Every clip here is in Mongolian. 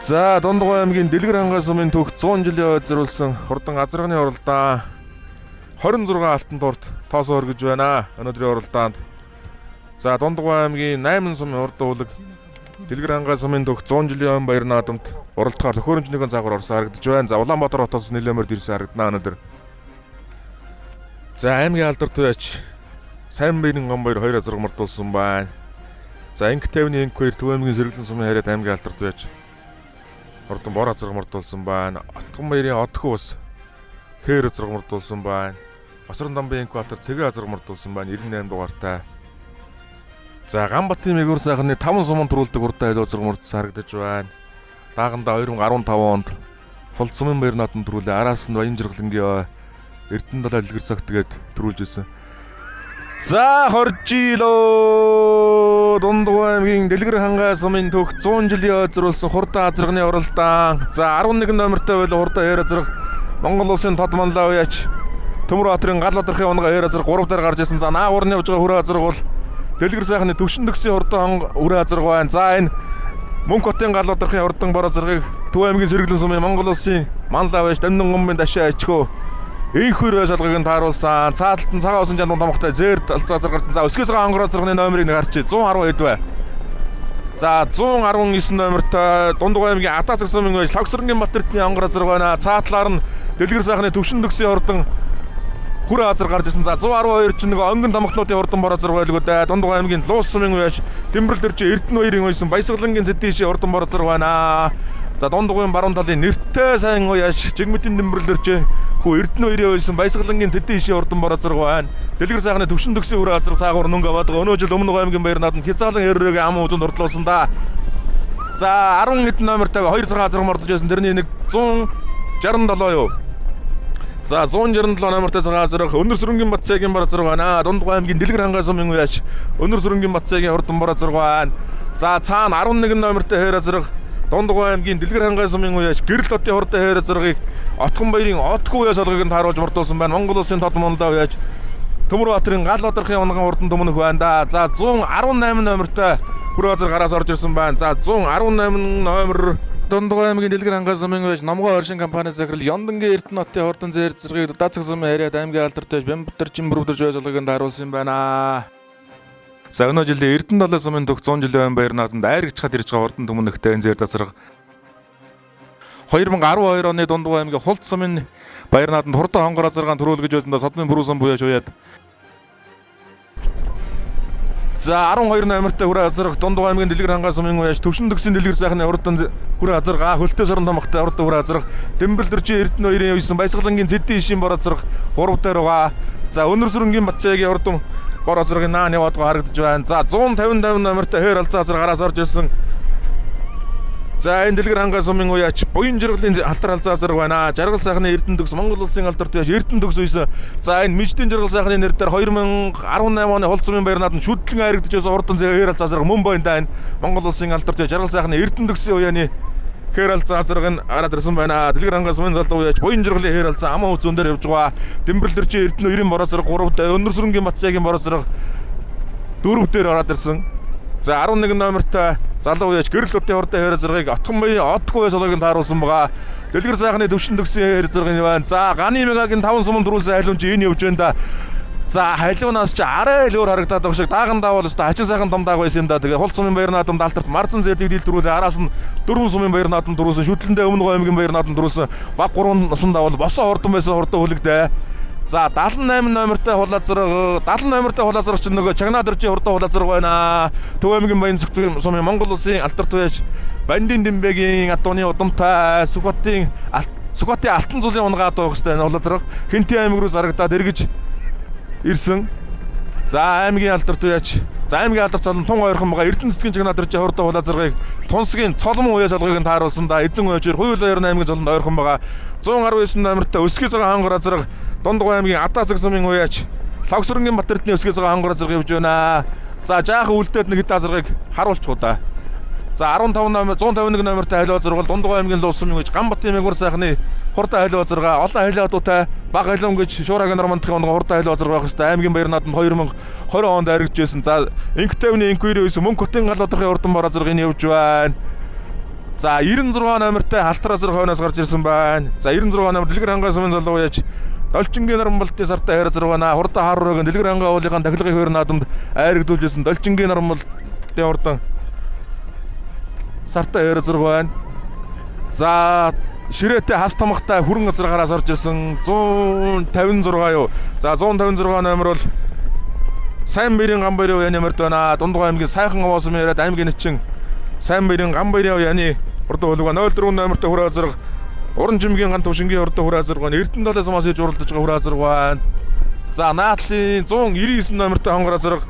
За Дундгой аймгийн Дэлгэр хангай сумын түүх 100 жилийн ойд зориулсан хурдан азарганы уралдаан 26 алтан туурт тоосоо өргөж байна. Өнөөдрийн уралдаанд за Дундгой аймгийн 8 сумын урд уулаг Дэлгэр хангай сумын түүх 100 жилийн ой баяр наадамд уралдахаар төхөөрөмжнийхэн загвар орсон харагдаж байна. За Улаанбаатар хотоос нэлээмээр ирсэн харагдана өнөөдөр. За аймгийн алдар туяач сайн баярын гон баяр 2 азарга мартуулсан байна. За инк тавны инк 2 Төв аймгийн Сэргэлэн сумын харьяат аймгийн алдар туяач хурдан бор азарга мартуулсан байна. Отгон баярын отхоо бас хээр азарга мартуулсан байна. Босрон дамбын инк Баатар цэгээ азарга мартуулсан байна 98 дугаартай. За Ганбатын мэгүр сайхны 5 сумын төрүүлдэг урдаа айл азарга мартуулсан харагдаж байна. Дааганда 2015 онд Хол сумын баяр наадамд төрүүлээ. Араас нь Баян Жиргалангийн Эрдэнэ далай дэлгэр цагт тэгээд төрүүлж байсан. За хоржилоо Дундгой аймгийн Дэлгэр хангай сумын түүх 100 жилийн ойд зориулсан хурдан азарганы уралдаан. За 11 номертой байл хурдан хээр азарга Монгол улсын тод манлаа уяач Төмөр Баатрын гал бадрахын унгаа хээр азарга 3 дээр гарч ирсэн. За наагуурны явж байгаа хүрээ азарга бол Дэлгэр сайхны төвшин төгсийн хурдан хүрээ азарга байна. За энэ Мөнх хотын гал бадрахын хурдан бор азаргыг Төв аймгийн Сэргэлэн сумын Монгол улсын манлаа уяач Дамнан гомбын дашаа ачхөө Ийхүр салгыг тааруулсан. Цааталтан цагаан усан жандун томхтой зээрд алцаа заргалтан. За өсгөөс ангар зарганы номерыг нэг харчи 110 хэд бай. За 119 номертой Дундгой аймгийн Атаа цаг сумын байж Лавсрангийн Батэртний ангар зарг байна. Цаатлаар нь Дэлгэр сайхны төвшин төгсийн хурдан хүрээ азар гарч ирсэн. За 112 ч нэг онгон томхтнуудын хурдан бор азар байлгүй дээ. Дундгой аймгийн Луус сумын байж Тэмбэрл дөржи Эрдэнэ хоёрын үйсэн Баясгалангийн Зэдийшээ хурдан бор азар байна. За Дундгойн баруун талын нэртэй сайн уяаш Жигмэтийн Тэмбэрл дөржи хүү Эрдэнэ хоёрын үйсэн Баясгалангийн Зэдийшээ хурдан бор азар байна. Дэлгэр сайхны төвшин төгсийн хүрээ азар саагуур нүнгэ бадаг. Өнөө жил Өмнөг аймгийн баяр наадамд хязгаалan хэрэг ам үзэнд урдлуулсан да. За 10 хэдэн номертой 2 цагаан азар мордож байсан. Тэрний нэг 167 юу. За 167 номертой цагаан азарх Өнөр сүрэнгийн Батцайгийн бор азар байна. Дундгой аймгийн Дэлгэр хангай сумын уяач Өнөр сүрэнгийн Батцайгийн хурдан бор азар байна. За цаана 11 номертой хээр азарх Дундгой аймгийн Дэлгэр хангай сумын уяач Гэрэл хотын хурдан хээр азаргыг Отгон баярын отхоо уяа салгыг нь тааруулж мартуулсан байна. Монгол улсын тод мандаа уяач Төмөр Баатрын гал бадрахын унган хурдан төмөнөх байна да. За 118 номертой хүрээ азар гараас орж ирсэн байна. За 118 номер Дундгой аймгийн Дэлгэр хангай сумын уяач Номгой оршин компани захирал Ёндангийн Эрдэнэ хотын хурдан зээр зэргийг Дацаг сумын харьяат аймгийн алдартай Бямбатар Жимбрүүдэрж байж салгыг нь тааруулсан байна. За өнөө жилийн Эрдэнэ далай сумын түүх 100 жилийн баяр наадамд айргчхад ирж байгаа хурдан төмөнөхтэй энэ зээр дасраг 2012 оны Дундгой аймгийн Хулт сумын баяр наадамд хурдан хонгор азаргаан төрүүлгэж байсан да Содмын бүрүүсэн буяаж уяад. За 12 номертой хүрээ азарга Дундгой аймгийн Дэлгэр хангай сумын уяач төвшин төгсийн Дэлгэр сайхны хурдан хүрээ азарга хөлтөө сорон томхтой хурдан хүрээ азарга Тэмбэрл дөржи Эрдэнэ хоёрын үйсэн Баясгалангийн Зэдийшийн бор азарга 3 дээр байгаа. За Өнөр сүрэнгийн Батцайгийн хурдан бор азаргын наан яваад харагдаж байна. За 150 номертой хээр алцаа азар гараас орж ирсэн. За энэ Дэлгэр хангай сумын уяач Баян Жиргалангийн алтар алцаа азар байна. Жаргал сайхны Эрдэнэ төгс Монгол улсын алдар туяач Эрдэнэ төгс үйсэн. За энэ Миждийн Жаргал сайхны нэр дээр 2018 оны Хол сумын баяр наадамд шүтлэн харагдаж байсан хурдан хээр алцаа азар мөн байна да. Энэ Монгол улсын алдар туяач Жаргал сайхны Эрдэнэ төгсийн уяаны хээр алцаа азарг нь гараад ирсэн байна. Дэлгэр хангай сумын залуу уяач Баян Жиргалын хээр алцаа амаа үзүүн дээр явж байгаа. Тэмбэрл дөржи Эрдэнэ хоёрын бор азарг 3 дээр Өнөр сүрэнгийн Батцайгийн бор азарг 4 дээр ороод ирсэн. За 11 номертой залуу уяач Гэрэл хотын хурдан хээр азаргыг Отгон баярын отхоо салгыг нь тааруулсан байгаа. Дэлгэр сайхны төвшин төгсийн хээр азаргын байна. За Ганы мегагийн 5 сумын төрүүлсэн хайлуун чи энэ явж байна да. За хайлуунаас чи арай л өөр харагдаад байгаа шиг даагандаа бол өстой хачин сайхан том дааг байсан юм да. Тэгээ Хул сумын баяр наадамд алтарт Марцан зэдийг дийлтрүүлээ. Араас нь 4 сумын баяр наадамд төрүүлсэн шүтлэндээ Өмнөг аймгийн баяр наадамд төрүүлсэн баг 3 насандаа бол босоо хурдан байсан хурдан хөлөгдөө. За 78 номертой хулазраг 70 номертой хулазраг чинь нөгөө Чагнаа дөржи хурдан хулазраг байна. Төв аймгийн Баян зөвхөн сумын Монгол улсын алдар туяач Бандин Дэмбэгийн атууны удамтай Сүхбатын алтан цулын унгаа дуух хэвээр хулазраг Хинтээ аймаг руу зарагдаад эргэж ирсэн. За аймгийн алдар туяач за аймгийн алдар цолон тун ойрхон байгаа Эрдэнэ цэцгийн Чагнаа дөржи хурдан хулазрагыг Тунсгийн цолон уяа салгыг нь тааруулсан да. Эзэн уяачээр Хуйл 2 аймгийн цолонд ойрхон байгаа 119 номертой өсгий цагаан хангар азарга Дундгой аймгийн Атаа цаг сумын уяач Лавсрангийн Батэртний өсгий цагаан хангар азарга явж байна. За жаахан үлдээд нэг хэд азаргыг харуулчих удаа. За 15 номер 151 номертой хайлуу азаргал Дундгой аймгийн Луус сумын уяач Ганбатын мэгүр сайхны хурдан хайлуу азарга олон хайлуудтай баг хайлуун гэж Шуурагийн Нормандхийн хурдан хайлуу азарга байх хэвээр аймгийн баяр наадамд 2020 онд аригдж байсан. За инк тавны инк 2 үйсэн Мөнх хотын гал бадрахын хурдан бор азаргыг явж байна. За 96 номертой Халтар Азар хойноос гарч ирсэн байна. За 96 номер Дэлгэр хангаа сумын залуу яж Долчингийн Нарамбалтын сартай хайр зэрэгнаа хурдан хааруугийн Дэлгэр хангаа уулын тахилгын хойр наадамд айрагдуулжсэн Долчингийн Нарамбалтын хурдан сартай хайр зэрэг байна. За ширээтэй хас тамхтай хүрэн газаргаараас орж ирсэн 156 юу. За 156 номер бол Сайн Баярын Гамбайрын уяаны мөрд байна. Дундгой аймгийн Сайхан Овоос мөрөд аймгийн нэчин Сайн Баярын Гамбайрын уяаны урд хөлөг 04 номертой хүрээ зэрэг Уран жимгийн ган төвшингийн урд хүрээ зэрэг Эрдэнэ талаас хийж уралдаж байгаа хүрээ зэрэг байна. За наадлын 199 номертой хонгороо зэрэг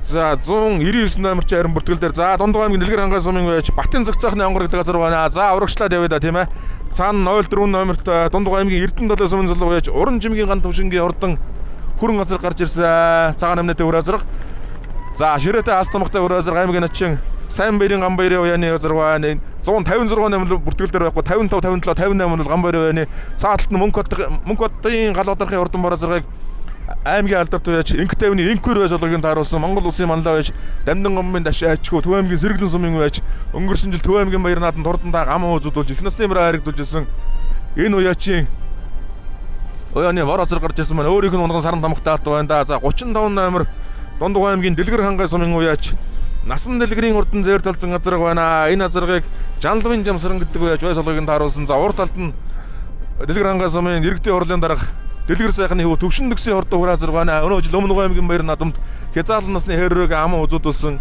за 199 номерч харин бүртгэл дээр за Дундгой аймгийн Дэлгэр хангаа сумын уяач Батын зөгцөөхний хонгор гэдэг газар байна. За урагшлаад явъя да тийм ээ. Цаана 04 номертой Дундгой аймгийн Эрдэнэ талаас сумын залуу уяач Уран жимгийн ган төвшингийн урдан хүрэн газар гарч ирсэн. Цагаан амнаатай хүрээ зэрэг за ширээтэй астамхтай хүрээ зэрэг аймгийн начин Сайн Баярын Гамбайрын уяаны газар байна. 156 номер бүртгэл дээр байхгүй 55 57 58 бол Гамбайрын уяаны цааталт нь мөнх хотын галуудархын урдан бороо зэрэг аймгийн алдарт уяач инх тайвны инкүр байж болгогийн тааруулсан Монгол улсын манлаа байж Дамдын гомбын дашаа ачгүй Төв аймгийн Сэргэлэн сумын уяач өнгөрсөн жил Төв аймгийн Баяр нааданд хурдандаа гам үзүүлж их насны мөрөө харагдуулжсэн энэ уяачийн уяаны бороо зэрэг гарч ирсэн байна. Өөрийнх нь унган саран тамхтай алт байна да. За 35 номер Дундгой аймгийн Дэлгэр хангаа сумын уяач Насан дэлгэрийн урдан зээр талзан газар байна. Энэ газарыг Жанлавын жамсран гэдэг уяач бай солгогийн тааруулсан. За урд талд нь Дэлгэр хангаа сумын иргэдийн хурлын дарга Дэлгэр сайхны хөв төвшин дэгсийн хурдан хүрээ зэрэг байна. Өнөө жил Өмнөг аймгийн Баяр наадамд хязгаарлан насны хэрэг ам үзүүлсэн.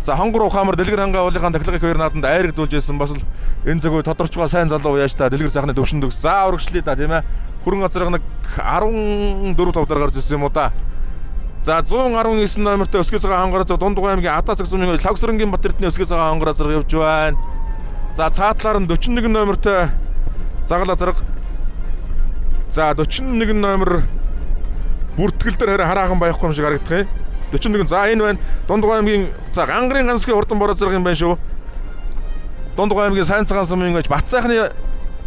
За хонгор ухаамар Дэлгэр хангаа уулын тахилгын Баяр наадамд айрагдуулж байсан. Бас л энэ зөвхөн тодорчгоо сайн залуу уяач та Дэлгэр сайхны төвшин дэгс. За урагшлаа да тийм ээ. Хүрэн газрыг нэг 14 5 дараа гарч ирсэн юм уу да. За 119 номертой өсгөө цагаан хонгороо зэрэг Дундгой аймгийн Атаа цаг сумын Лавсрангийн Батэрдний өсгөө цагаан хонгороо зэрэг явж байна. За цаатлаар нь 41 номертой Загалаа зэрэг за 41 номер бүртгэл дээр хараахан байхгүй юм шиг харагдах юм. 41 за энэ байна. Дундгой аймгийн за Гангарын гансгийн хурдан бороо зэрэг юм байна шүү. Дундгой аймгийн Сайн цагаан сумын гэж Бат сайхны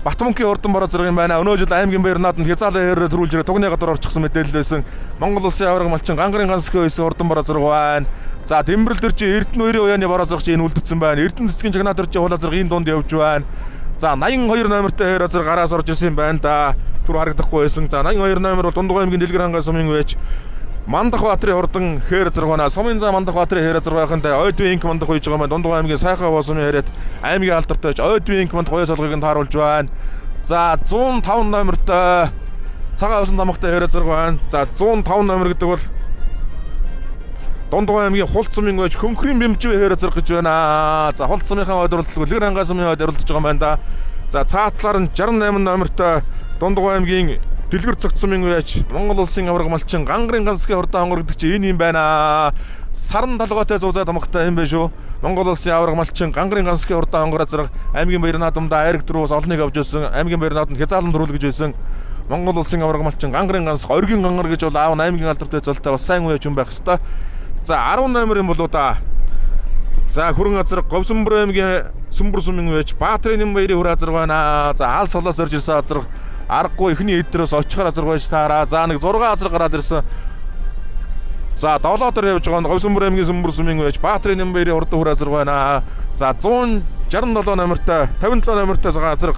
Батмөнхийн хурдан бороо зэрэг юм байна. Өнөө жил аймгийн Баяр нааданд хязгаарлан хэрээр төрүүлж ирээ тугны гадар орчихсон мэдээлэл байсан. Монгол улсын авраг малчин Гангарын гансгийн байсан хурдан бороо зэрэг байна. За Тэмбэрэл дээр чи Эрдэнэ хоёрын уяаны бороо зэрэг чи энэ үлдсэн байна. Эрдэнэ цэцгийн чагнаа дээр чи хулаа зэрэг энэ дунд явж байна. За 82 номертой хэрэг зэрэг гараас орж ирсэн байна да. Түр харагдахгүй байсан. За 82 номер бол Дундгой аймгийн Дэлгэр хангаа сумын уяач Мандах Баатарын хурдан хээр зэрэг байна. Сумын зам Мандах Баатарын хээр зэрэг байханд ойдвын инк мандах үйж байгаа маань Дундгой аймгийн Сайхан Овоос сумын хэрэг аймгийн алдартай ойдвын инк мандах уяа солгыг нь тааруулж байна. За 105 номертой цагаан усан тамхтай хэрэг зэрэг байна. За 105 номер гэдэг бол Дундгой аймгийн Хулт сумын уяач Хөнхрийн Бэмжив хэрэг зэрэг гэж байна. За Хулт сумынхаа ойд уралддаг Дэлгэр хангаа сумын ойд уралдаж байгаа юм байна да. За цаатлаар нь 68 номертой Дундгой аймгийн Дэлгэр цогц сумын уяач Монгол улсын авраг малчин Гангарын гансгийн хурдан хонгор гэдэг чи энэ юм байна. Саран талгойтой зузаа тамхтай юм байна шүү. Монгол улсын авраг малчин Гангарын гансгийн хурдан хонгороо зэрэг аймгийн Баяр наадамд айраг дөрвөөс олныг авч ирсэн. Аймгийн Баяр наадамд хязгаарлан төрүүл гэж байсан. Монгол улсын авраг малчин Гангарын ганс оргийн гангар гэж бол аав аймгийн алдартай золтой бас сайн уяач юм байх хэвээр. За 10 номерын болоо да. За хүрэн газар Говьсөнбөр аймгийн Сүмбэр сумын уяач Баатрын Баярын хүрээ зэрэг байна. За Аал солоос орж ирсэн газар аргагүй ихний эдрээс очихоор азар байж таараа. За нэг 6 азар гараад ирсэн. За 7 дээр явж байгаа нь Говьсөнбөр аймгийн Сүмбэр сумын уяач Баатрын Баярын урд хүрээ азар байна. За 167 номертой 57 номертой азар.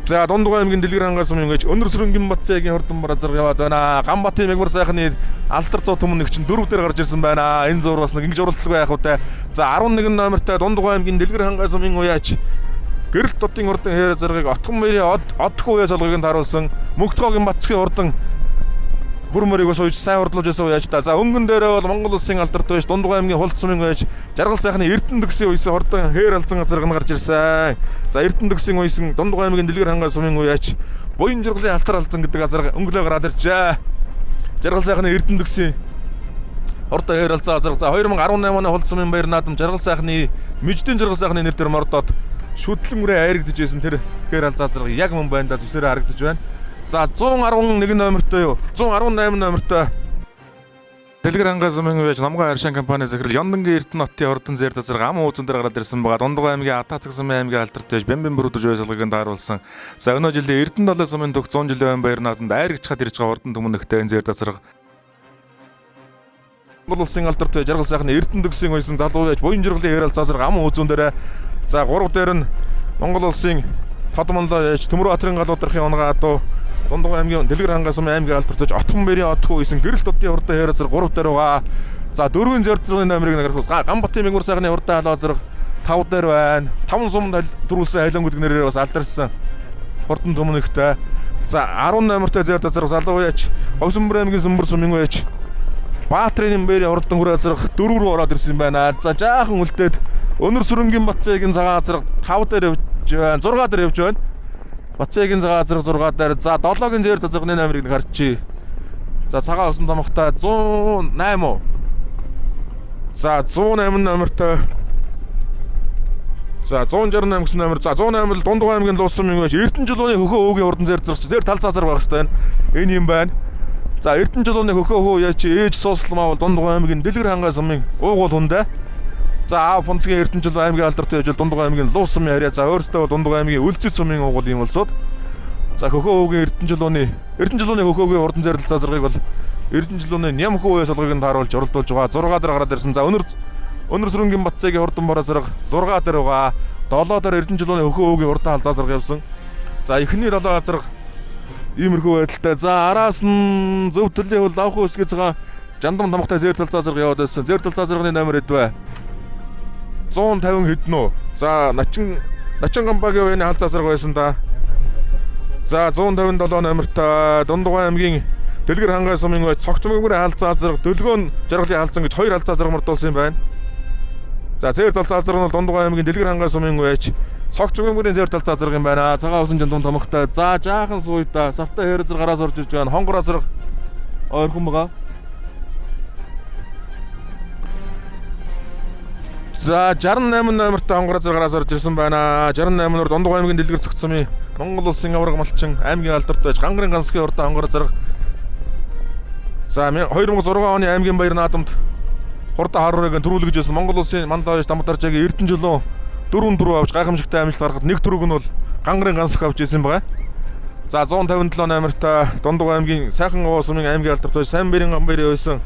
За Дундгой аймгийн Дэлгэр хангаа сумын уяач Өнөр Сүрэнгийн Батцайгийн хурдан бороо азар яваад байна. Гамбатын Мягмар сайхны Алтар цоо түмэн нэг чинь 4 дээр гарч ирсэн байна. Энэ зур бас нэг ингэж уралдалгүй яах вэ? За 11 номертой Дундгой аймгийн Дэлгэр хангаа сумын уяач Гэрэл дутын хурдан хээр зэргийг Отгон мэрийн оддох уяа солгыг нь тааруулсан. Мөнхтгоогийн Батцгийн хурдан бүр мөрийг сууж сайн хурдлуулж байсан уяач та. За өнгөн дээрээ бол Монгол улсын алдарт байж Дундгой аймгийн Хулт сумын уяач Жаргал сайхны Эрдэнэ дэгсийн уйсан хурдан хээр алзан газар нь гарч ирсэн. За Эрдэнэ дэгсийн уйсан Дундгой аймгийн Дэлгэр хангаа сумын уяач Буян Жаргалын Алтар алзан гэдэг газар өнгөлөө гараад иржээ. Жаргал сайхны Эрдэнэ дэгсийн хурдан хээр алзан газар. За 2018 оны Хулт сумын Баяр наадам Жаргал сайхны Мэждийн Жаргал сайхны нэр дээр мордоод шүтлэн үрээ айрагдж байсан тэр хээр алзан газар яг мөн байна да зүсээрээ харагдаж байна. За 111 номертой юу 118 номертой Дэлгэр хангаа сумын уяач Намгаа Аршин компани захирал Ёндангийн Эрдэнэ хотын хурдан зээр газар гам уузан дээр гараад ирсэн байгаа. Дундгой аймгийн Атаа цаг сумын аймгийн алдартай Бэмбэн бүрдэж байсалгыг нь тааруулсан. За өнөө жилийн Эрдэнэ далайн сумын төгс 100 жилийн Баяр наадамд айрагч хад ирж байгаа хурдан түмэн нэгтэй зээр газар Монгол улсын алдартай жаргал сайхны Эрдэнэтгсийн байсан залуу байж буян жиргэлийн хэрэл засар ам үзүүн дээр за 3 дээр нь Монгол улсын Тодмонлоо яж Төмөрбаатарын галуудрахын онгаа адуу Дундгой аймгийн Дэлгэр хангаас аймгийн алдартай отхон бэрийн отхоо исэн гэрэл дутын урдаа хэрэг зэрэг 3 дээр байгаа. За 4-ийн зорилгын номерыг нэрхүүс Ганбатын мигүр сайхны урдаа халаа зэрэг 5 дээр байна. 5 сумд дөрвөлсөн хайлан гэдэг нэрээр бас алдарсан. Хурдан төмөнхтэй. За 10 номертой зэрэг зэрэг залуу яж Говьсөнбөр аймгийн Сүмбэр сумын яж Баатрын бэрийн урдан хүрээ зэрэг 4 рүү ороод ирсэн байна. За жаахан үлдээд Өнөр сүрэнгийн Батцайгийн цагаан зэрэг 5 дээр явж байна. 6 дээр явж байна. Батцайгийн цагаан зэрэг 6 дээр. За 7-гийн зэр зэрэгний номерыг харчи. За цагаан усан томхтой 108 уу. За 108 номертой. За 168 гэсэн номер. За 108 л Дундгой аймгийн Луус сумын байж Эрдэнэ жилууны хөхөө өвгийн урдан зэр зэрэг зэр тал цаасар байх хэвээр энэ юм байна. За Эрдэнэ жилууны хөхөө хөө яач ээж сууслмаа бол Дундгой аймгийн Дэлгэр хангай сумын уугуул хүндэ. За Фонцгийн Эрдэнэ жилуу аймгийн алдартай байж Дундгой аймгийн Луус сумын харьяа. За өөрөөсөө Дундгой аймгийн Үлзий сумын уугуул юм болсод. За хөхөө өвгийн Эрдэнэ жилууны хөхөөгийн урдан зэр тал цаасарыг бол Эрдэнэ жилууны Нямхүү солгыг нь тааруулж оролдуулж байгаа. 6 дээр гараад ирсэн. За Өнөр сүрэнгийн Батцайгийн хурдан бороо зэрэг 6 дээр байгаа. 7 дээр Эрдэнэ жилууны хөхөө өвгийн урдан халзаа зэрэг явсан. За эхний 7 зэрэг иймэрхүү байдалтай. За араас нь зөв төлийн хөл авах үсгээ цагаан жандам тамхтай зэр талцаа зэрэг яваад байсан. Зэр талцаа зэрэгний номер хэдвэ? 150 хэдэн үү? За Начин гамбагийн үеийн халзаа зэрэг байсан да. За 157 номертой Дундгой аймгийн Дэлгэр хангай сумын бай цогт мөнгөний халзаа зэрэг Дөлгөөн жаргалын халзан гэж 2 халзаа зэрэг мөрдүүлсэн юм байна. За зэр талцаа зэрэг нь Дундгой аймгийн Дэлгэр хангай сумын байж цогт мөнгөний зэр талцаа зэрэг юм байна. Цагаан усан жандам томхтой. За жаахан сууйта савтай хэрэг зэрэг гараас орж ирж байна. Хонгороо зэрэг ойрхон байгаа. За 68 номертой хонгороо зэрэг гараас орж ирсэн байна. 68 нөр Дундгой аймгийн Дэлгэр цогт сумын Монгол улсын авраг малчин аймгийн алдартай байж Гангарын гансгийн урдаа хонгороо зэрэг. За 2006 оны аймгийн баяр наадамд хурдан харууыг төрүүлгэж байсан Монгол улсын Манлайш Дамдаржагийн Эрдэнэ жилөө 4 авч гайхамшигтай амжилт гаргахад нэг төрөг нь бол Гангарын гансх авч ирсэн байгаа. За 157 номертой Дундгой аймгийн Сайхан Овоо сумын аймгийн алдартай Сайн бэрийн гамбарын байсан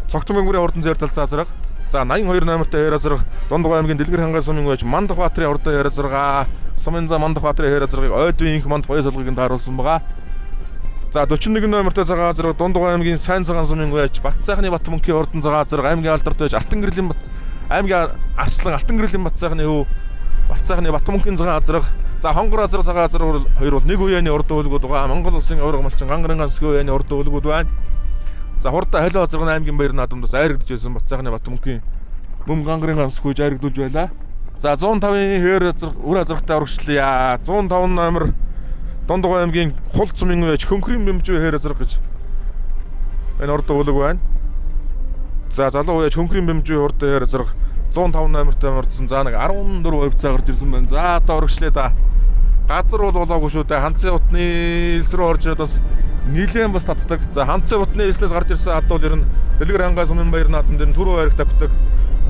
цогт мөнгөний хурдан зэр талцаа зэрэг. За 82 номертой хэрэг зэрэг Дундгой аймгийн Дэлгэр хангай сумын байж Мандах Баатрын урдаа хэрэг зэрэг сумын за Мандах Баатрын хэрэг зэрэг ойдын инх манд гоё солгыг нь тааруулсан байгаа. За 41 номертой цагаан зэрэг Дундгой аймгийн Сайн цагаан сумын байж Батцайхны Бат мөнхийн урдан цагаан зэрэг аймгийн алдартай байж Алтан гэрлийн аймгийн Арслан Алтан гэрлийн Батцайхны өв Батцайхны Бат мөнхийн цагаан зэрэг. За хонгороо зэрэг цагаан зэрэг хоёр бол нэг үеийн урдан хөлгүүд байгаа. Монгол улсын авраг малчин Гангарын гансгийн үеийн урдан хөлгүүд байна. За хурдан халиа зэрэг аймгийн баяр наадамдаас айрагдж байсан Батцайхны Бат мөнхийн мөн Гангарын гансгүй айрагдуулж байлаа. За 105-ын хээр зэрэг үр азаргатай урагшлая. 105 номер Дундгой аймгийн Хулц сумын байж Хөнхрийн бэмжүү хээр зэрэг гэж энэ урд өвлөг байна. За залуу байж Хөнхрийн бэмжүү урд хээр зэрэг 105 номертой мордсон. За нэг 14 хувьцаа гарч ирсэн байна. За одоо урагшлаа да. Газар бол болоогүй шүү дээ. Ханцын утны элс рүү орж ирээд бас нийлэн бас татдаг. За ханцын утны элслээс гарч ирсэн хад бол ер нь Дэлгэр хангай сумын баяр наадам дээр түрүү байраг тавьдаг.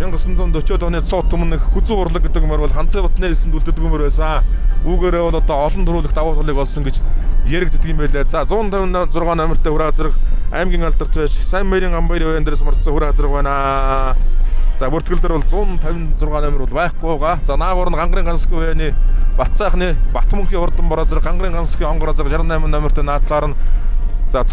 1940-од оны цууд түмнэх хүзүү урлаг гэдэг юмар бол ханцын утны элсэнд үлддэг юмар байсан. Үүгээрээ бол одоо олон төрүүлэх давуу талыг олсон гэж яригддаг юм байлаа. За 156 номертой хүрээ зэрэг аймгийн алдарт байж Сайн бэрийн гамбарын үеийн дээрээс мордсон хүрээ зэрэг байна. За бүртгэл дээр бол 156 номер бол байхгүй байгаа. За наагур нь Гангарын гансгийн үеийн Батцайхны Бат мөнхийн урдан бороо зэрэг Гангарын гансгийн хонгороо зэрэг 68 номертой наадлаар нь за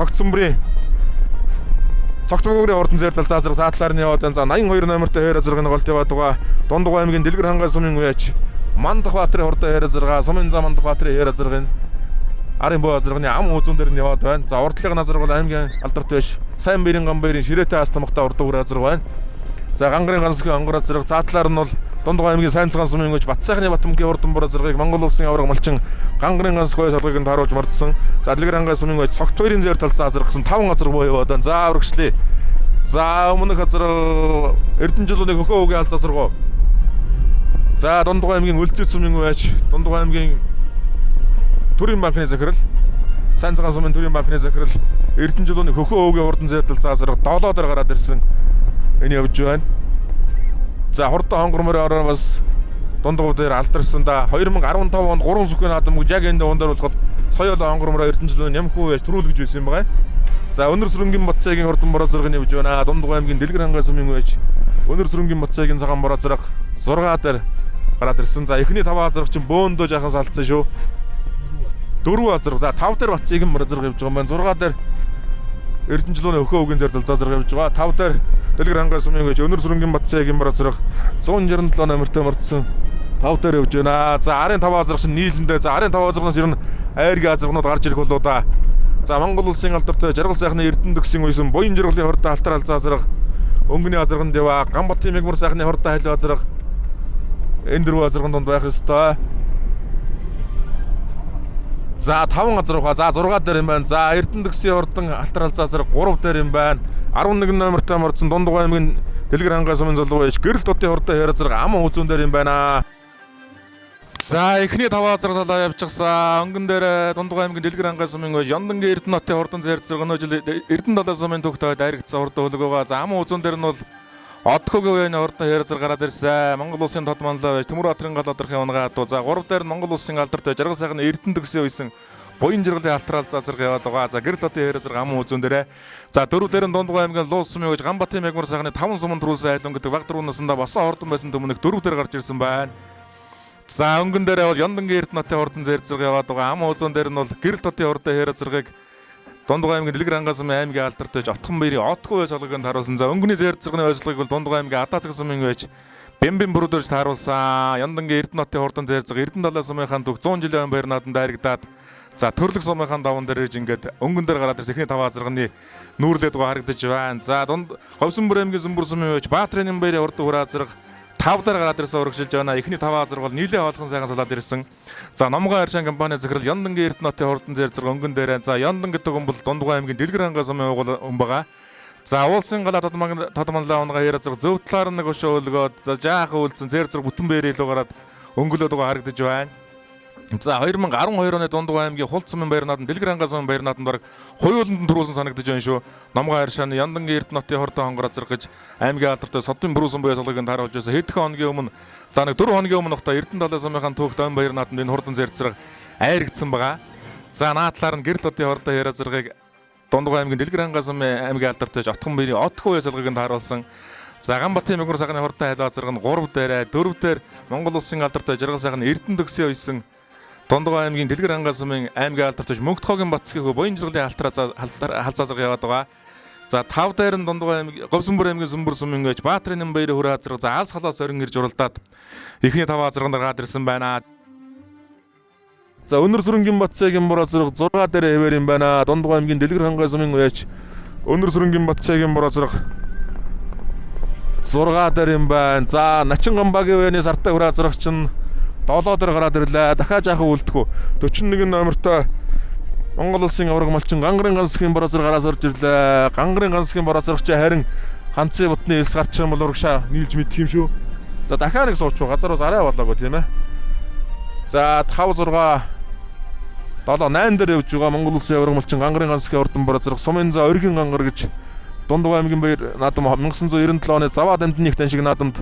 цогт мөнгөний урдан зэр талцаа зэрэг цаатлаар нь яваад байна. За 82 номертой хэрэг зэрэг нь голт яваад байгаа. Дундгой аймгийн Дэлгэр хангай сумын үеч Мандах Баатрын хурдан хэрэг зэрэг сумын за Мандах Баатрын хэрэг зэрэг нь арын боо зэрэгний ам үзүүн дээр нь яваад байна. За урдлын назар бол аймгийн алдарт байж Сайн бэрийн гамбарын ширээтэй ас тамхтай урдан хүрээ зэрэг байна. За Гангарын гансгийн хонгороо зэрэг цаатлаар нь бол Дундгой аймгийн Сайн цагаан сумын үеч Батцайхны Бат мөнхийн урдан бороо зэргийг Монгол улсын авраг малчин Гангарын гансгийн солгыг нь тааруулж мордсон. За Дэлгэр хангай сумын үеч цогт хоёрын зэр талцаа зэрэг гэсэн 5 газар боо яваад байна. За урагшлаа. За өмнөх газар Эрдэнэ жилууны хөхөө өвгийн алзаа зэрэг. За Дундгой аймгийн Үлзий сумын байж Дундгой аймгийн Төрийн банкны захирал Сайн цагаан сумын Төрийн банкны захирал Эрдэнэ жилууны хөхөө өвгийн урдан зэтэл заа зэрэг 7 дээр гараад ирсэн. Энэ явж байна. За хурдан хонгормоор ороо бас Дундгой дээр алдарсан да 2015 онд 3 сүхний наадам гэж яг энэ дуун дээр болоход соёл хонгормоор Эрдэнэ жилууны Нямхүү байж төрүүлгэж байсан юм байна. За Өнөр сүрэнгийн Батцайгийн хурдан бороо зэрэг нь явж байна. Дундгой аймгийн Дэлгэр хангаа сумын үеж Өнөр сүрэнгийн Батцайгийн цагаан бороо зэрэг 6 дээр гараад ирсэн. За эхний 5 азрах чинь бөөндөө жаахан салцсан шүү. 4 азрах. За 5 дээр Батцайгийн бороо зэрэг явж байгаа юм байна. 6 дээр Эрдэнэчлүүний өхөө үгийн зардал за зэрэг явж байгаа. 5 дээр Дэлгэр хангаа сумын үеж Өнөр сүрэнгийн Батцайгийн бороо зэрэг 167 номертой мордсон 5 дээр явж байна. За арын 5 азрах чинь нийлэндээ. За арын 5 азрахнаас ер нь айргийн азрахнууд гарч ирэх болоо да. За Монгол улсын алдартай жаргал сайхны Эрдэнэтгсийн үйсэн буян жаргалын хордоо алтар алзаа зэрэг өнгөний азарганд яваа Ганбатын мэгмар сайхны хордоо хайлуу азарга энэ дөрвөн азарганд донд байх ёстой. За 5 азарга хаа. За 6 дээр юм байна. За Эрдэнэтгсийн хордон алтар алзаа зэрэг 3 дээр юм байна. 11 номертой мордсон Дундгой аймгийн Дэлгэр хангаа сумын залуу байж гэрэл дотын хордоо хэрэг зэрэг ам үзүүн дээр юм байна. За эхний 5 азраг салаа явчихсан. Өнгөн дээр Дундгой аймгийн Дэлгэр хангаа сумын байж Яндангийн Эрдэнэтийн хордон зэр зэрэг өнөө жил Эрдэнэ 7 сумын төгтөд дайрагдсан хордоо хөлөг байгаа. За ам үзүүн дээр нь бол Одхогийн хордон хэрэг зэрэг гараад ирсэн. Монгол улсын тод манлаа байж Төмөр Батрын гал одорхын унгаа дуу. За 3 дээр нь Монгол улсын алдартай жаргал сайхны Эрдэнэтгсийн үйсэн буян жаргалын алтар алзаа зэрэг яваад байгаа. За гэрэл хотын хэрэг зэрэг ам үзүүн дээрээ. За 4 дээр нь Дундгой аймгийн Луус сумын байж Ганбатын мэгмар сайхны 5 сумын төрүүлсэн айлон гэдэг баг 4 наснда босоо хордон байсан төмөнөх 4 дээр гарч ирсэн байна. За өнгөн дээр бол Яндангийн Эрдэнэтийн хордон зэр зэрэг яваад байгаа. Ам үзүүн дээр нь бол гэрэл хотын хордоо хэрэг зэргийг Дундгой аймгийн Дэлгэр хангаа сумын аймгийн алдартай Отхон баярын Отгүй байсгалганд харуулсан. За өнгөний зэр зэргийн ойролцоогыг бол Дундгой аймгийн Адаа цаг сумын байж Бэмбэн бүрдүүлж тааруулсан. Яндангийн Эрдэнэтийн хордон зэр зэрэг Эрдэнэ 7 сумынхаа төг 100 жилийн баяр нааданд дайрагдаад за төрлөг сумынхаа даван дээр ирж ингээд өнгөн дээр гараад ирсэн эхний 5 азарганы нүүрлээд байгаа харагдаж байна. За Говьсонбөр аймгийн Сүмбүр сумын байж Баатрын баярын хордон хүрээ азарга 5 дээр гараад ирсэн урагшилж байна. Эхний 5 азарг бол нийлээ хоолхон сайхан салаад ирсэн. За Номгой Аршин компани захирал Яндангийн Эрдэнэтийн хордон зэр зэрэг өнгөн дээр. За Яндан гэдэг хүн бол Дундгой аймгийн Дэлгэр хангаа сумын хүн байгаа. За уулсын галаа тодманлаа унгаа хэрэг зэрэг зөв талаар нэг өшөө өлгөөд за жаахан үлдсэн зэр зэрэг бүтэн бээрээ л гараад өнгөлөөд байгаа харагдаж байна. За 2012 оны Дундгой аймгийн Хулт сумын баяр наадам Дэлгэр хангаа сумын баяр наадам бараг хоёуланд төрүүлсэн санагдаж байна шүү. Номгой Аршин Яндангийн Эрдэнэтийн хордоо хонгороо зэрэг гэж аймгийн алдартай Содын Бүрүүсэн буяа солгогийн тааруулж байсан. Хэдхэн хоногийн өмнө за нэг 4 хоногийн өмнө нөхта Эрдэнэ 7 сумынхаа түүхт ам баяр наадамд энэ хордон зэр зэрэг айрагдсан байгаа. За наадлаар нь гэрэл хотын хордоо хэрэг зэргийг Дундгой аймгийн Дэлгэр хангаа сумын аймгийн алдартай Отхон баярын Отгүй байсгалгыг тааруулсан. За Ганбатын мэгмар сайхны хордоо хайлуу зэрэг нь 3 дээр 4 дээр Монгол улсын алдартай жаргал сайхны Эрдэнэтгсийн үйсэн Дундгой аймгийн Дэлгэр хангаа сумын аймгийн алдартай Мөнхтхогийн Батцгийн буян жаргалын халзаа зэрэг яваад байгаа. За 5 дээр нь Дундгой аймгийн Говьсонбөр аймгийн Сүмбүр сумын байж Баатрын баярын хүрээ азраг за алс халаас орин ирж уралдаад эхний 5 азраганд гараад ирсэн байна. За Өнөр сүрэнгийн Батцайгийн бороо зэрэг 6 дээр хэвээр юм байна. Дундгой аймгийн Дэлгэр хангаа сумын байж Өнөр сүрэнгийн Батцайгийн бороо зэрэг 6 дээр юм байна. За Начин гамбагийн үений сартай хүрээ азраг чинь 7 дээр гараад ирлээ. Дахиад жаахан үлдэхгүй 41 номертой Монгол улсын авраг малчин Гангарын гансхийн бороо зэрэг гараас орж ирлээ. Гангарын гансхийн бороо зэрэг чи харин ханцын бутны эс гарч юм бол урагшаа нийлж мэдх юм шүү. За дахиад нэг сууч газараас арай болоогүй тийм ээ. За 5 6 7 8 дээр явж байгаа Монгол улсын авраг малчин Гангарын гансхийн ордон бороо зэрэг сумын за оргин гангар гэж Дундгой аймгийн баяр наадам 1997 оны Заваа дамтны их таншиг наадамд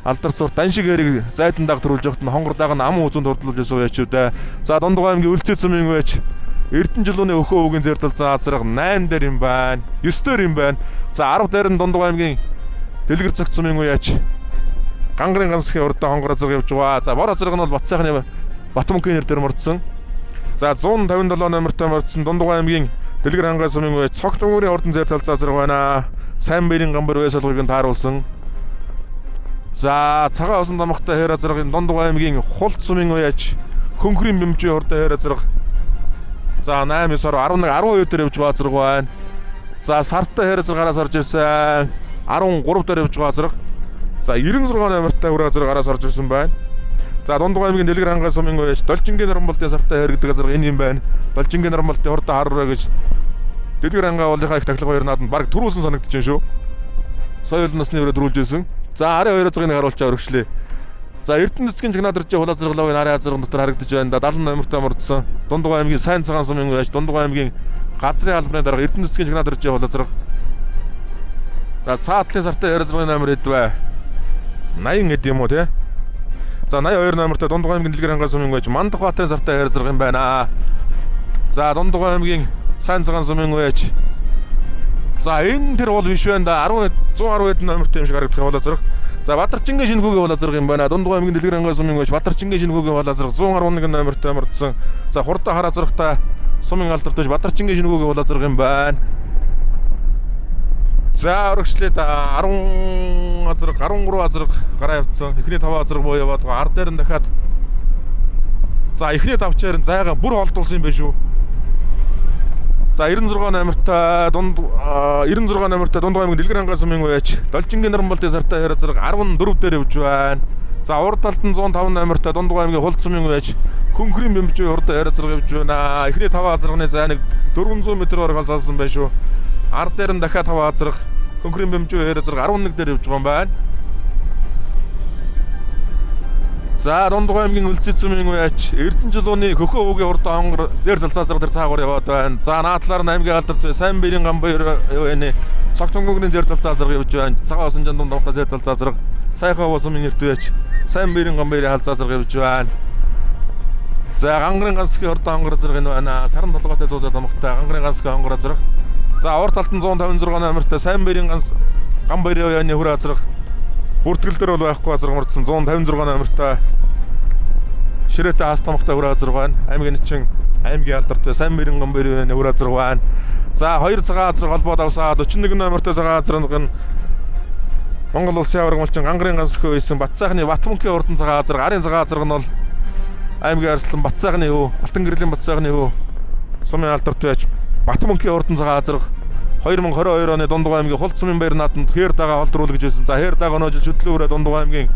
алдар цур даншиг хэрэг зайдан даг төрүүлж явахт нь хонгордааг нь ам үзүүнд хурдлуулж байсан яачудаа. За Дундгой аймгийн Үлцээ сумын байж Эрдэнэ жилүүний өхөө үгийн зэрдэлцэн азраг 8 дээр юм байна. 9 дээр юм байна. За 10 дээр нь Дундгой аймгийн Дэлгэр цагт сумын яач Гангарын гансхийн урдаа хонгор азраг явж байгаа. За бор азраг нь бол Батцайхны Батмөнхийн нэр дээр мордсон. За 157 номертой мордсон Дундгой аймгийн Дэлгэр хангаа сумын байж цогт өнгөрийн ордон зэрдэлцэн азраг байна. Сайн баярын гамбар байсалгыг тааруулсан. За цагаан усан дамгтай хэр азрагын Дундгой аймгийн Хулт сумын уяж хөнхрийн бэмжээ хордоо хэр азраг. За 8 9 11 12 дээр явж байгаа азраг байна. За сартай хэр азраг гараас орж ирсэн. 13 дээр явж байгаа азраг. За 96 номертай хүрээ азраг гараас орж ирсэн байна. За Дундгой аймгийн Дэлгэр хангаа сумын уяж Должингийн Нормолтын сартай хэр гэдэг азраг энэ юм байна. Должингийн Нормолтын хордоо харураа гэж Дэлгэр хангаа уулынхаа их тахлах баяр нааданд баг төрүүлсэн санагдаж байна шүү. Соёл насны өрөө төрүүлж байсан. За ари 2 азрыг харуулчаа өргөшлээ. За Эрдэнэтскийн жигнаад ирж хулаа зэрэглэгийн ари азрын дотор харагдаж байна. 70 номертой мордсон. Дундгой аймгийн Сайн цагаан сумын уяж Дундгой аймгийн газрын албаны дарга Эрдэнэтскийн жигнаад ирж хулаа зэрэг. За цаатлын сартай 2 азрын номер эдвэ. 80 гэд юм уу те? За 82 номертой Дундгой аймгийн Дэлгэр хангаа сумын уяж Мандах Баатарын сартай 2 азрыг юм байна. За Дундгой аймгийн Сайн цагаан сумын уяж За энэ тэр бол биш байна да. 110 номертой юм шиг харагдах болоо зэрэг. За Бадарчингийн шингүүгийн болоо зэрэг юм байна. Дундгой аймгийн дэлгэр хангай сумын байж Бадарчингийн шингүүгийн болоо зэрэг 111 номертой мордсон. За хурдан хараа зэрэгтэй сумын алдартай Бадарчингийн шингүүгийн болоо зэрэг юм байна. За өргөжлээд 10 азраг 13 азраг гараа явцсан. Эхний 5 азраг буу яваад байгаа. Ар дээр нь дахиад за эхний 5-чаар нь зайгаа бүр олдуулсан юм байна шүү. За 96 номертой 96 номертой Дундгой аймгийн дэлгэр хангай сумын байж Должингийн Нармбалтын сартай хэрэг зэрэг 14 дээр явж байна. За урд талд нь 105 номертой Дундгой аймгийн Хулд сумын байж Хөнгөрийн бэмжээ урд хэрэг зэрэг явж байна. Эхний 5 азрагны зайныг 400 м оргоос олсон байна шүү. Ар дээр нь дахиад 5 азраг Хөнгөрийн бэмжээ хэрэг зэрэг 11 дээр явж байгаа юм байна. За Дундгой аймгийн Үлзий сумын байж Эрдэнэ жилууны хөхөө өвгийн хурдан хонгор зэр талцаасраг дээр цаагуур яваад байна. За наадлаар нь аймгийн алдарт сайн бэрийн гамбаяр явааны цогт хөнгөгийн зэр талцаасраг явж байна. Цагаан усан жан дундаа зэр талцаасраг сайхан сумын нэрт байж сайн бэрийн гамбаярын халцаасраг явж байна. За гангарын гансхийн хурдан хонгор зэрэг энэ байна. Саран толгойтой зуузаад амхтай гангарын гансхийн хонгор зэрэг. За урд талд нь 156 номертой сайн бэрийн гамбаяр явааны хүр азраг бүртгэл дээр бол байхгүй азраг мордсон 156 номертой Ширээтэй хастамхтай хүр азраг байна. Аймгийн чин аймгийн алдартай сайн бэрийн гамбаярын хүр азраг байна. За 2 цагаан азраг холбоод авсаа 41 номертой цагаан азраг нь Монгол улсын авраг малчин гангарын гансхөө байсан Батцайхны Батмөнхийн урдан цагаан азраг, арын цагаан азраг нь бол аймгийн арслан Батцайхны хөө, Алтан гэрлийн Батцайхны хөө сумын алдартай байж Батмөнхийн урдан цагаан азраг 2022 оны Дундгой аймгийн Хулд сумын баяр наадамд хээр дагаа холдруулж байсан. За хээр дагаа нөөж хөдлөөрөө Дундгой аймгийн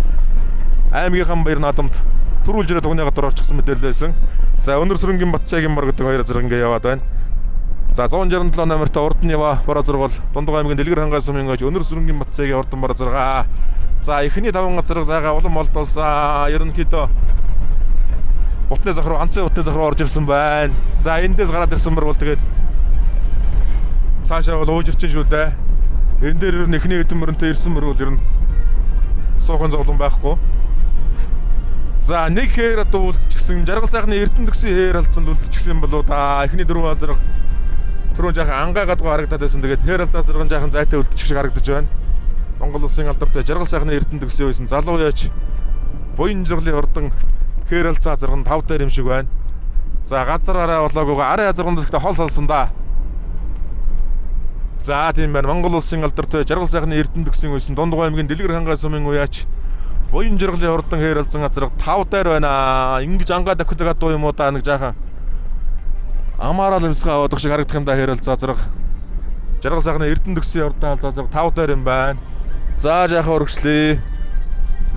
аймгийнхан баяр наадамд төрүүлж ирээд тугныгаа дураарчихсан мэдээлэл байсан. За өнөр сүрэнгийн Батцайгийн мор гэдэг хоёр азраг ингээ яваад байна. За 167 номертой урд нь яваа бор азраг бол Дундгой аймгийн дэлгэр хангай сумын гож өнөр сүрэнгийн Батцайгийн урдан бор азраг. За эхний 5 азраг зайгаа улам олдуулсан. Ерөнхийдөө утны захруу ганцхан утны захруу орж ирсэн байна. За эндээс гараад ирсэн мөр бол тэгээд цаашаа бол ууж ирчин шүү дээ. Энэ дээр ер нь эхний хэдэн мөрөнтэй ирсэн мөр бол ер нь суухан зовлон байхгүй. За нэг хээр одоо үлдчихсэн жаргал сайхны Эрдэнэ төгсийн хээр алдсан үлдчихсэн болоо да. Эхний 4 азраг түрүүн жаахан ангаагаадгүй харагдаад байсан. Тэгээд хээр алдсан азраг нь жаахан зайтай үлдчих шиг харагдаж байна. Монгол улсын алдартай жаргал сайхны Эрдэнэ төгсийн байсан залуу яж буян жаргалын хурдан хээр алдсан азраг нь 5 дээр юм шиг байна. За газар арай болоогоо арын азрагнд ихтэй хол салсан да. За тийм байна. Монгол улсын алдартай жаргал сайхны Эрдэнэ төгсийн байсан Дундгой аймгийн дэлгэр хангай сумын уяач буян жаргалын хурдан хээр алдсан азраг 5 дээр байна. Ингэж ангаа давхидаг дуу юм уу да нэг жаахан амаарал юмсгаа аваад шиг харагдах юм да хээр алдсан азраг. Жаргал сайхны Эрдэнэ төгсийн хурдан алдсан азраг 5 дээр юм байна. За жаахан өргөжлөө.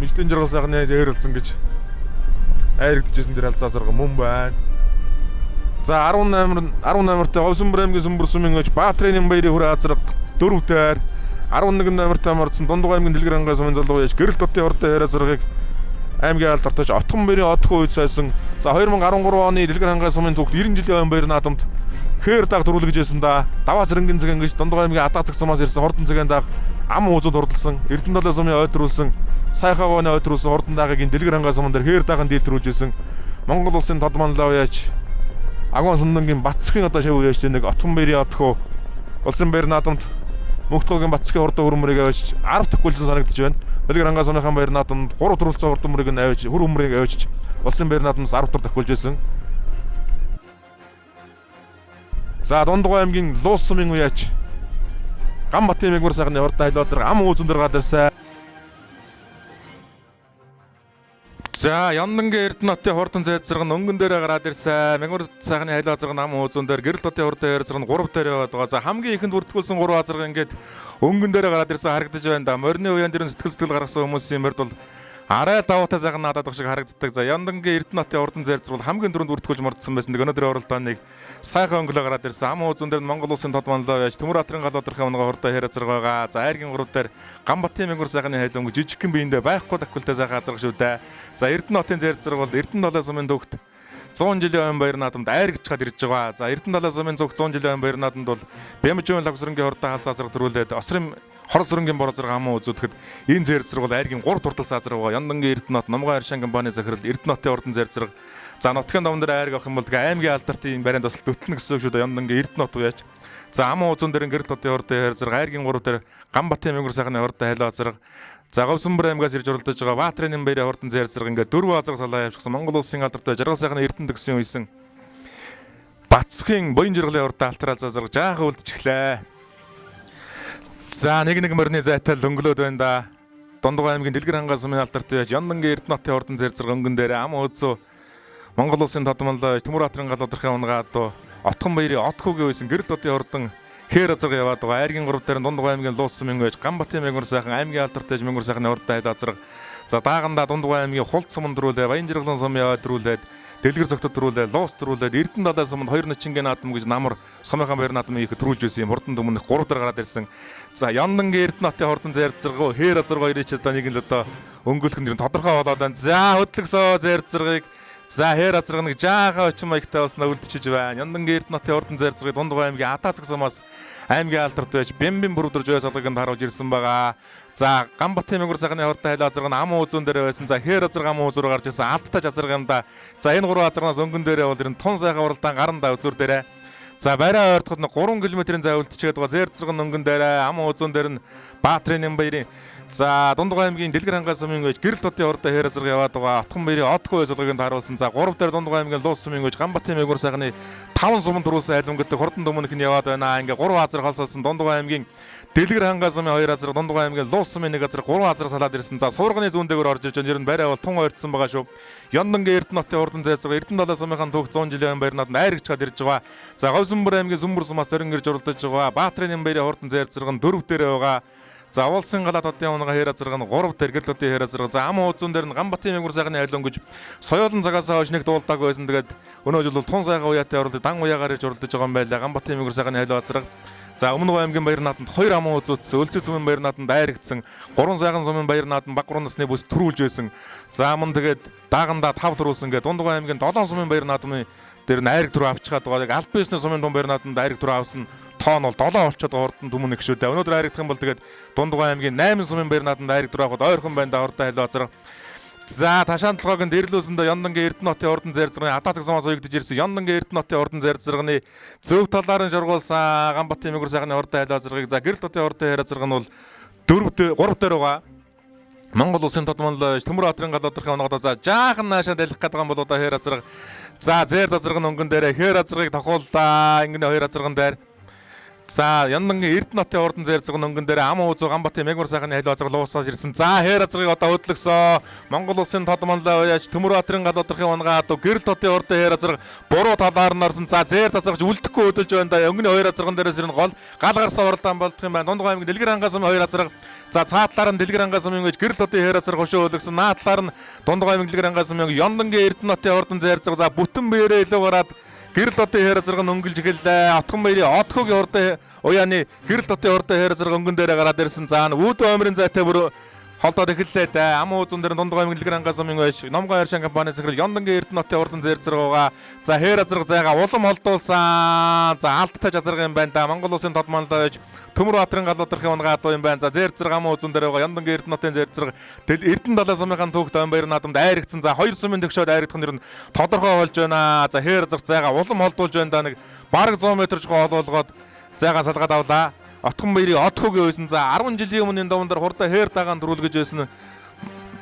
Мичтэн жаргал сайхны хээр алдсан гэж айрагдчихсэн дэр алдсан азраг мөн байна. За 18-тай Говьсөнбөр аймгийн Сүмбэр сумын гож Баатрын баярын хүр азраг 4 дээр 11 номертой мордсон Дундгой аймгийн дэлгэр хангай сумын залуу яж гэрэл дотын хурдан хээр азрагыг аймгийн алдартай Отгон бэрийн одхон үед сайсан. За 2013 оны дэлгэр хангай сумын зүгт 90 жилийн баяр наадамд хээр даг дөрүүлгэж байсан да. Даваа сэрэнгийн цагаан гэж Дундгой аймгийн Адаа цагсамаас ирсэн хурдан цагаан даг ам уузууд хурдалсан. Эрдэнэ далайн сумын ойдруулсан сайхан вооны ойдруулсан хурдан дагагийн дэлгэр хангай суман дээр хээр даган дийлтрүүлж байсан. Монгол улсын тодмонлоо яж Агуун Сундангийн Батцхийн одоо шав үеэс нэг Отгон бэрийн одхоо улсын баяр наадамд Мөнхтгөөгийн Батцхийн хурдан хөрмөрийг авч 10 төгөлжин санагдаж байна. Дэлгэр хангай сумынхан баяр наадамд 3 төрөлцөө хурдан мөрийг авч хөр хөмрийг авч улсын баяр наадамдаас 10 төр тохиулж байсан. За Дундгой аймгийн Луус сумын уяач Гамбатын мэгмар сайхны хурдан хайлуу зэрэг ам үзэн дээр гадар сайн. За Яндангийн Эрдэнэ хотын хурдан зайцраг нь өнгөн дээрээ гараад ирсэн. Мэгмар сайхны хайлуу азраг нь ам үзэн дээр гэрэл хотын хурдан зайцраг нь 3 дээр яваад байгаа. За хамгийн ихэнд бүртгүүлсэн 3 азраг ингээд өнгөн дээрээ гараад ирсэн харагдаж байна да. Морины уян дээр сэтгэл гаргасан хүмүүсийн морд бол арай даваатай сайхан надад баг шиг харагддаг. За Яндангийн Эрдэнэ хотын хурдан зайцраг бол хамгийн дөрөнд бүртгүүлж мордсон байсан. Өнөөдрийн оролдооныг сайхан өнгөлөө гараад ирсэн. Ам үзэн дээр Монгол улсын тодмонлоо яаж Төмөр Хатрын галуудрахын өмнө хурдан хээр азраг байгаа. За айргийн 3 дээр Гамбатын мэгмар сайхны хайлуу өнгө жижигхэн биендээ байхгүй давхилтай сайхан азраг шүү дээ. За Эрдэнэ хотын зайцраг бол Эрдэнэ далайн сумын төвхт 100 жилийн ойн баяр наадамд айр гэж хад ирж байгаа. За Эрдэнэ далайн сумын зүгт 100 жилийн ойн баяр наадамд бол Бямжийн лагсрынгийн хурдан халзаа азраг төрүүлээд Осрын хор сүрэнгийн бор азраг ам үзүүлэхэд энэ зайцраг бол айргийн 3 турталсан азраг байгаа. Яндангийн Эрдэнэ хот Номгой Аршан компани захирал Эрдэнэ хотын хурдан зайцраг За нутгийн даван дээр айрг авах юм бол тэгээ аймгийн алдарт ийм баринд бас төтлөн гэсэн үг шүү дээ. Яндангын Эрдэнэт нут яач. За аман узун дээр гэрэл хотын хорд дээр зэрэг айргийн 3 дээр Ганбатын мөнгөр сайхны хорд хайлаа зэрэг за Говьсөнбөр аймгаас ирж уралдаж байгаа Баатрын баярын хордон зэр зэрэг ингээд 4 азар салаа явуулсан Монгол улсын алдартай жаргал сайхны Эрдэнэт гэсэн үйсэн Бацхийн буян жирглийн хорд алтраал зэрэг жаахан үлдчихлээ. За нэг мөрний зайтай өнгөлөөд байна да. Дундгой аймгийн Дэлгэр хангаа сумын алдартай яж Яндангийн Эрдэнэтийн хордон зэр зэрэг өнгөн дээр ам узуу Монгол улсын тодмонлоо Төмөр Баатрын галуудрахын унгаад Отхон баярын Отхогийн үйсэн гэрэл хотын хордон хээр азар яваад байгаа. Айргийн 3 дээр Дундгой аймгийн Луус сумын байж Ганбатын мөнгөр сайхан аймгийн алдартай мөнгөр сайхны хордон хайлаа зэрэг за даагандаа Дундгой аймгийн Хулт суманд дөрүүлээ Баян жиргалан сум яваад дөрүүлээд Дэлгэр зөгтөд дөрүүлээ Луус дөрүүлээд Эрдэнэ далай суманд 2 Ничингийн наадам гэж намар сумынхан баяр наадмыг их төрүүлж байсан юм. Хурдан өмнөх 3 дээр гараад ирсэн. За Яндангийн Эрдэнэтийн хордон зэр зэрэг хээр азар хоёрыг ч одоо нэг л одоо өнгөлөх нь тодорхой болоод байна. За хөдлөсөө зэр зэрэг за хээр азар нэг жаахан очин маягтай болсноо үлдчихэж байна. Яндангийн Эрдэнэтийн хордон зэр зэрэг Дундгой аймгийн Атаацэг сумаас аймгийн алдарт байж Бэмбэн бүрдэрж байс алгыг харуулж ирсэн байгаа. За Ганбатын мөнгөр сайхны хордон хайлаа азарга ам узуун дээр байсан. За хээр азар ам узуур гарч ирсэн алдтай азарга юм да. За энэ 3 азаргаас өнгөн дээрээ бол энэ тун сайхан уралдаан гаранда өсвөр дээрээ за бариа ойртоход 3 км-ийн зай үлдчихэд байгаа зэр зэрэг өнгөн дээрээ ам узуун дээр нь Баатрын баярын за Дундгой аймгийн Дэлгэр хангаа сумын гэж гэрэл хотын хордоо хээр азарга яваад байгаа. Отхон баярын Отхоо байсалгыг харуулсан. За 3 дээр Дундгой аймгийн Луус сумын гэж Ганбатын мөнгөр сайхны 5 суманд дөрүүлсэн айлмгад хордон өмнөх нь яваад байна. Ингээ 3 азар хосоосон Дундгой аймгийн Дэлгэр хангаа сумын 2 азар Дундгой аймгийн Луус сумын 1 азар 3 азар салаад ирсэн. За суурганы зүүн дээгүүр орж ирж байна. Ер нь бариа бол тун ойртсон байгаа шүү. Яндангийн Эрдэнэтийн хордон зайцгаа Эрдэнэ далай сумынхан түүх 100 жилийн баярнаад айргч чад ирж байгаа. За Говьсөнбөр аймгийн Сүмбэр сумаас зорин ирж уралдаж байгаа. Баатрын баярын хордон зайр зэрэг 4 дээр байгаа. За улсын галаа хотын унгаа хээр азарга нь 3 дээр гэрэл хотын хээр азарга. За ам узуун дээр нь Ганбатын мөнгөр сайхны айлон гэж соёолон цагаасаа хойш нэг дуулдаг байсан. Тэгээд өнөө жил бол тун сайхан уяатай оролдож дан уяагаар ирж уралдаж байгаа юм байлаа. Ганбатын мөнгөр сайхны айлон азарга. За өмнө аймгийн баяр нааданд 2 ам узуудсан, Өлзий сумын баяр нааданд дайрагдсан, 3 сайхан сумын баяр нааданд баг 3 насны бүс төрүүлж байсан. За мөн тэгээд даагандаа 5 төрүүлсэн гэдэг Дундгой аймгийн 7 сумын баяр наадмын дээр нь айраг төрөө авчихад байгаа. Яг аль биесний сумын дунд баяр нааданд айраг төрөө авсан тоон бол 7 болчиход байгаа хурдан түмэн их шүү дээ. Өнөөдөр айрагдах юм бол тэгээд Дундгой аймгийн 8 сумын баяр нааданд айраг төрөө авахд ойрхон байна да хордоо хайлаа азар. За ташаан толгойг дэрлүүлсэндээ Яндангийн Эрдэнэтийн хордон зэр зэрэг Атаацэг сумаас уягдж ирсэн Яндангийн Эрдэнэтийн хордон зэр зэрэгний зөв талаар нь жургуулсан Ганбатын мөнгөр сайхны хордон хайлаа зэрэг за гэрэл хотын хордон хайлаа зэрэг нь бол 3 дээр байгаа. Монгол улсын тодмонлоо Төмөр Баатрын галуудрахын унагада за жаахан наашаа дэлгэх гэдэг юм бол одоо хээр азарга за зэр азарга өнгөн дээр хээр азаргыг тохиуллаа ингэнэ 2 азарган дээр за Яндангийн Эрдэнэтийн хордон зэр зэрэг өнгөн дээр ам узуу Ганбатын мөнгөр сайхны хайлаа азарга луусаас ирсэн. За хээр азаргыг одоо хөдлөсөө Монгол улсын тодмонлоо уяаж Төмөр Баатрын галуудрахын унгаад гэрэл хотын хордон хээр азарга буруу талаар нь орсон. За зэр азаргаж үлдэхгүй хөдөлж байна да. Өнгөний 2 азарган дээрээс ирнэ гол гал гарсан уралдаан болдох юм байна. Дундгой аймгийн Дэлгэр хангаа сумын 2 азарга за цаатлаар нь Дэлгэр хангаа сумын гэж гэрэл хотын хээр азарга хөшөө хөдлөсөн. Наадлаар нь Дундгой аймгийн Дэлгэр хангаа сумын Яндангийн Эрдэнэтийн хордон зэр зэрэг за бүтэн биеэрээ илүү гараад гэрэл хотын хээр азарга өнгөлж эхэллээ. Отхон баярын Отхогийн хордон уяаны гэрэл хотын хордон хээр азарга өнгөн дээрээ гараад ирсэн. За үүд өмрийн зайтай бүр холдоод эхэллээ да. Ам узуун дээр Дундгой аймгийн Дэлгэр хангаа сумын байж Номгой хайршин компани захирал Яндангийн Эрдэнэтийн хордон зэр зэрэг байгаа. За хээр азарга зайгаа улам холдуулсан. За алдтай азарга юм байна да. Монгол улсын тодмонлоо байж Төмөр Баатрын галуудрахын унгаа дуу юм байна. За зэр зэрэг ам узуун дээр байгаа Яндангийн Эрдэнэтийн зэр зэрэг Эрдэнэ далай сумынхан түүхт баяр наадамд айрагдсан. За 2 сумын төгшөөд айрагдах нь тодорхой болж байна. За хээр азарга зайгаа улам холдуулж байна да. Нэг бараг 100 м жоо холуулгаад зайгаа салгаад авлаа. Отхон баярын Отхогийн үйсэн за 10 жилийн өмнө энэ даван дээр хурдан хээр дагаан дөрүүлгэж байсан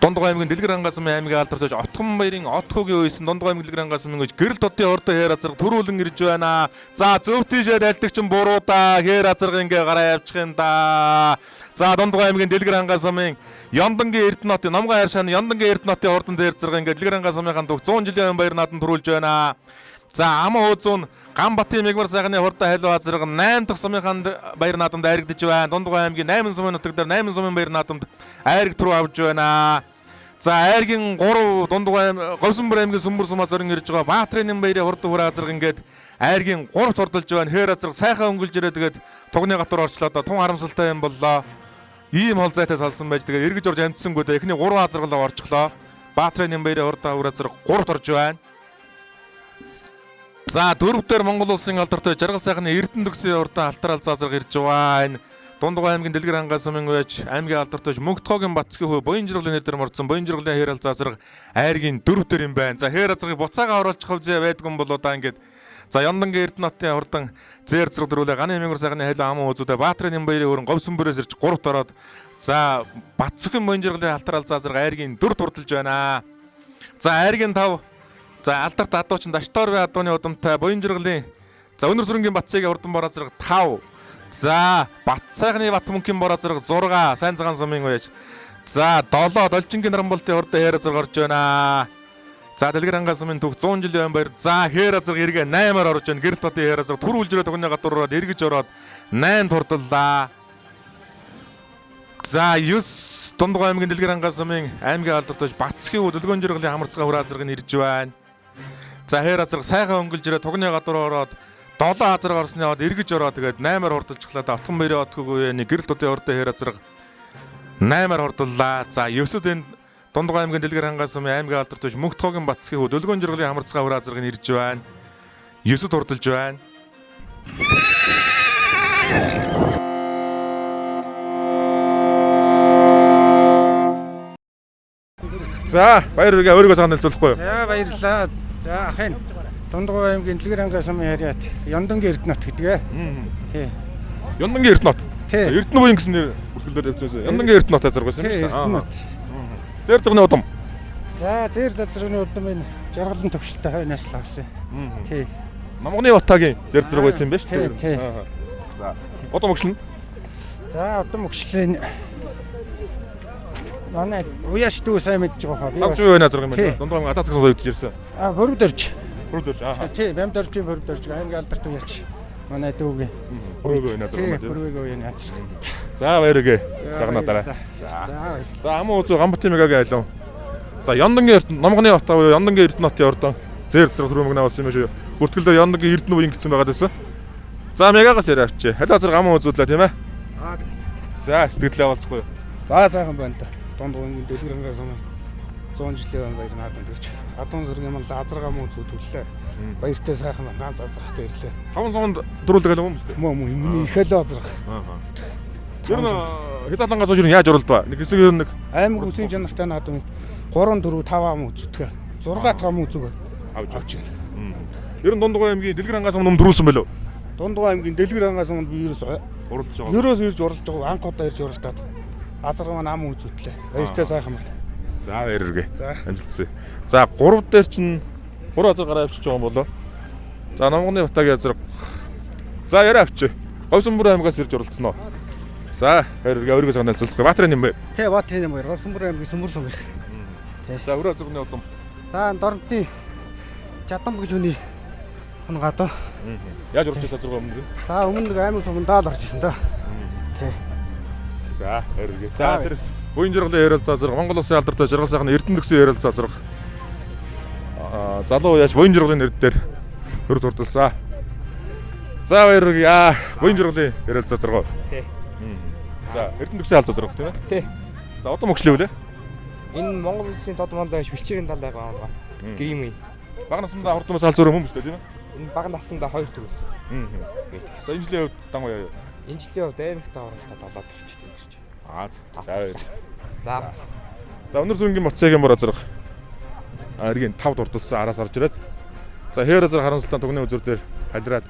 Дундгой аймгийн Дэлгэр хангаа сумын аймгийн алдарт Отхон баярын Отхогийн үйсэн Дундгой аймгийн Дэлгэр хангаа сумын гэж гэрэл хотын хордон хээр азарга төрүүлэн ирж байна. За зөв тийшээ дайлдаг чинь буруу да. Хээр азарга ингээ гараа явчих юм да. За Дундгой аймгийн Дэлгэр хангаа сумын Яндангийн Эрдэнэтийн Номгой хайршааны Яндангийн Эрдэнэтийн хордон зэр зэрэг ингээ Дэлгэр хангаа сумынхан түүх 100 жилийн баяр нааданд төрүүлж байна. За ам узуун Ганбатын мөнгөр сайхны хордон хайлаа азарга 8 дахь сумынхан баяр наадамд айрагдж байна. Дундгой аймгийн 8 сумын нутаг дээр 8 сумын баяр наадамд айраг төрөө авж байна. За айргийн 3 Дундгой Говьсөнбөр аймгийн Сүмбэр сумаас орон ирж байгаа Баатрын баярын хордон хүрээ азарга ингээд айргийн 3 турдалж байна. Хээр азарга сайхан өнгөлж ирээ тэгээд тугны гатар орчлоо да. Тун харамсалтай юм боллоо. Ийм хол зайтай салсан байж тэгээд эргэж орж амжсангүй да. Эхний 3 азаргалаа орчихлоо. Баатрын баярын хордон хүрээ азарга 3 турж байна. За 4 дээр Монгол улсын алдартай жаргал сайхны Эрдэнэ төгсгийн урдаа алтар алзаазар ирж байгаа. Энэ Дундгой аймгийн Дэлгэр хангаас сумын байж аймгийн алдартай Мөнхтгоогийн Батцгийн хүү буян жиргэлийн нэтер мордсон буян жиргэлийн хээрэл зазраг айргийн 4 төр юм байна. За хээр азрыг буцаага оруулах хөвзөө байдгүй болоо да ингээд. За Ёндангийн Эрдэнэтийн хурдан зэр зэрэг дөрүүлээ ганы мөнгөр сайхны хайлаа аман үзүүдэ Баатрын Нямбаярын өрн говьсүмбөрөөс ирж 3-т ороод за Батцгийн буян жиргэлийн халтарал зазраг айргийн 4 турдалж байна. За айргийн 5 за алдарт адуучин Даштоорвын адууны удамтай буян жиргэлийн за Өнөр сүрэнгийн Батцгийн хурдан бороо зэрэг 5 за Батцайхны Батмөнхийн бороо зэрэг 6 сайн цагаан сумын байж. За 7 Должингийн Наранболтын хурдан хээр зэрэг орж байна. За Дэлгэр хангаас сумын түүх 100 жилийн баяр. За хээр зэрэг эргээ 8-аар орж байна. Гэрэл хотын хээр зэрэг түрүүлжрээ тогны гадуур ороод эргэж ороод 8 турдаллаа. За 9 Дундгой аймгийн Дэлгэр хангаас сумын аймгийн алдартай Батцгийн хөдөлгөөн жиргэлийн хамарцгаа хүрээ зэрэг нь ирж байна. За хээр зэрэг сайхан өнгөлжрээ тогны гадуур ороод 7 азар орсны хаад эргэж ороо тэгээд 8-аар хурдалжглаа. Отгон баярын отгогүй гэрэл хотын хурдан хээр зэрэг 8-аар хурдаллаа. За 9-д энэ Дундгой аймгийн Дэлгэр хангаас сумын аймгийн алдартай Мөнхтгоогийн Батцгийн хөдөлгөөн жиргэлийн хамарцгаа хүрээ зэрэг нь ирж байна. 9-д хурдалж байна. За баяр үргээ өөрийгөө сайн хэлцүүлэхгүй юу? За баярлалаа. За ахын Дундгой аймгийн Дэлгэр хангаас сумын хариат Ёндангийн Эрдэнэт гэдэг. Тий. Ёндангийн Эрдэнэт. Тий. Эрдэнэ буян гэсэн нэр бүртгэлээр явуулсан. Ёндангийн Эрдэнэт зэрэг байсан юм шүү дээ. Зэр зэгний удам. За зэр зэгний удам энэ жаргалан төвшөлтэй хойноос л авсан. Тий. Намганы Батагийн зэр зэрэг байсан юм байна шүү дээ. Тий. За удам өгшлэн. За удам өгшлийн манай уяаш дүү сайн мэдж байгаа хаа. Авч байна зэрэг юм байна. Дундгой аймгийн Атаа цагсан соёдж ирсэн. Хөрөвдөрж. Хөрөвдөрж. Тий, Бямдоржийн хөрөвдөрж аймгийн алдарт уяач. Манай дүүгийн. Хөрөвдөө байна зэрэг юм байна. Хөрвөөгөө байна яц. За баяр үргээ. Цагнаа дараа. За амуу үзүү Гамбатын мегагийн айлуу. За Ёндангийн Намганы Батаа буюу Ёндангийн Эрдэнэтийн ордон зэр зэрэг түрүү мөнгө авсан юм шүү. Бүртгэлдээ Ёндангийн Эрдэнэ буян гэсэн байгаад байсан. За мегагаас яриа авчи. Халиа зэрэг амуу үзүүлээ тийм ээ. За сэтгэлээ авалцахгүй. За сайхан байна та. Дундгой аймгийн Дэлгэр хангаас сумын 100 жилийн баяр наадам төрж. Адуун зэрэг юм л азаргаа муу зү төллөө. Баяртай сайхан ганц азархтай ирлээ. 500-д дөрүүлдэг юм уу? Мөө миний ихэл азарх. Тэр нь хязгаарлангаас өөр яаж уралдваа? Нэг хэсэг ер нь нэг аймаг үсгийн чанартай наадам 3 4 5 ам үздэг. 6 дахь ам үзүүг авч байна. Ер нь Дундгой аймгийн Дэлгэр хангаас өмнө дөрүүлсэн байлоо. Дундгой аймгийн Дэлгэр хангаас өмнө би ерөөс уралдаж байгаа. Ерөөс ирж уралдаж байгаа. Анх удаа ирж уралдаад азар маань ам үзүүллээ. Баяртай сайхан байна. За баяр үргээ. Амжилтсаа. За 3 дээр чинь 3 азар гараа авчиж байгаа юм болоо. За Намганы Батагийн азар. За яриа авчи. Говьсүмбөр аймгаас ирж уралдсан уу? За баяр үргээ өөрийгөө санаал зөвлөх. Баатрын юм бэ? Тий, Баатрын юм баяр. Говьсүмбөр аймгийн Сүмбэр сум их. Тий. За өрөө зурганы удам. За Дорнтын Чадам гэж үний хонгаадаа. Яаж уралдаж азар байгаа юм бэ? За өмнө нэг аймаг сумдаа л орж исэн та. Тий. За баяр үргээ. За тэр буян жиргэлийн ярил зазраг Монгол Улсын алдартай жаргал сайхны Эрдэнэ төгсөн ярил зазраг залуу яаж буян жиргэлийн нэр дээр төр турдалсан. За баяр үргээ. Буян жиргэлийн ярил зазраг. Тий. За Эрдэнэ төгсөн алдар зазраг тийм ээ? Тий. За удам өгшлээ үлээ. Энэ Монгол Улсын тод мандаж бэлчээрийн талаа байгаа. Грим үе. Бага насндаа хурдмаас аль зураг юм шүү дээ тийм ээ? Энэ бага наснда 2 төгс. За энэ жилийн хувьд дан уу яа. Энэ жилийн хувьд аймагтаа оролдоод 7 төвчтэй юм шиг. За. За Өнөр сүрэнгийн Батцгийн бороо зэрэг эргийн 5 дурдсан араас орж ирээд. За хээр зэрэг харамсалтай тогны үзүр дээр халираад.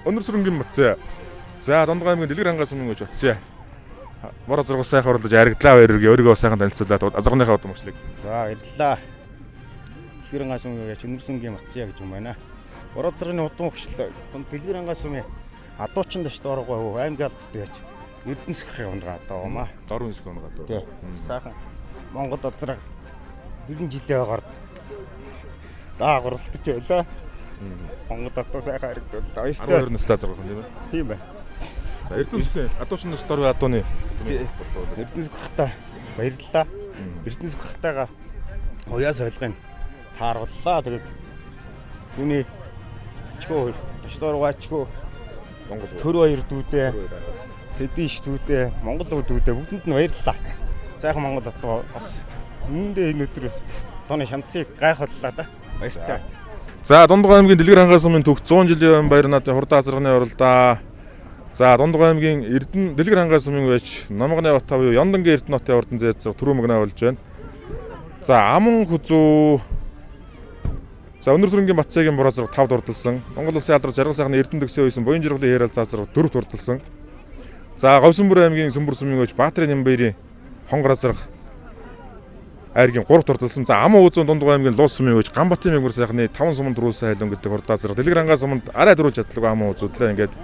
Өнөр сүрэнгийн Батцаа. За Дундгой аймгийн Дэлгэр хангаас өмнө гэж Батцаа. Бороо зэрэг сайхан орлож харагдлаа баяр үргээ өөрийгөө сайхан танилцуулаад азгарныхаа удам өчлөг. За баярлалаа. Дэлгэр хангаас өмнө гэж Өнөр сүрэнгийн Батцаа гэж юм байна. Бороо зэргийн удам өгчлөө. Дэлгэр хангаас өмнө адуучин дэшт оргоо аймгийн алдартай яаж Эрдэнэ сүхэх унгаа даамаа. Дорын сүх унгаа даа. Сайхан Монгол азраг 4 жилийн агаар даагурлаж байлаа. Монгол адуу сайхан харагдвал баяртай. 12 настай зэрэг юм тийм ээ. Тийм бай. За Эрдэнэ сүхний адуучин дэшт орны адууны Эрдэнэ сүххтаа баярлалаа. Эрдэнэ сүххтайгаа уяа солигын таарууллаа. Тэгээд түүний ачгүй дэшт оргоочгүй Монгол төр баяр дүүдээ Сэдиш дүүдээ Монгол дүүдээ бүгдэнд нь баярлалаа. Сайхан Монгол атгаа бас үүндээ энэ өдрөөс тооны шанцыг гайхууллаа да. Баяртай. За Дундгой аймгийн Дэлгэр хангаас өмнө түүх 100 жилийн баяр наадмын хурдан азарганы оролдоо За Дундгой аймгийн Эрдэнэ Дэлгэр хангаа сумын байж Номгоны бат буюу Ёндангийн Эрдэнэ хотын урдан зайцаг түрүү мөгнөө болж байна. За Аман хүзүү. За Өнөр сүрэнгийн Батцайгийн буруу зэрэг 5 дурдалсан. Монгол Улсын алдар жаргал сайхны Эрдэнэ төгсөө үйсэн буян жиргалын хэрэл заа зэрэг 4 дурдалсан. За Говьсөнбөр аймгийн Сөмбөр сумын байж Баатрин Нямбаярын Хонгор зэрэг айргийн 3 дурдалсан. За Аман үзүүн Дундгой аймгийн Луус сумын байж Ганбатын мөнгөр сайхны 5 суманд дөрүүлсэн хайлун гэдэг хурдаа зэрэг Дэлгэр хангаа суманд арай дөрүүлж чадлаггүй Аман үзүүдлээ ингээд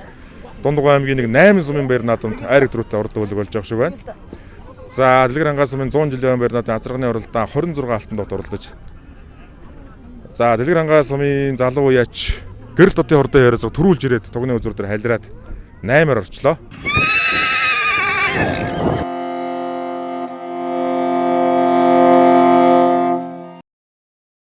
Дундгой аймгийн нэг 8 сумын баяр наадамд айраг дөрөвтэй урд үлэг болж байгаа шиг байна. За Дэлгэр хангаа сумын 100 жилийн баяр наадмын азарганы уралдаан 26 алтан дот уралдаж. За Дэлгэр хангаа сумын залуу яач гэрэл дотын хурдан яриад төрүүлж ирээд тугны үзүүр дээр халираад 8-аар орчлоо.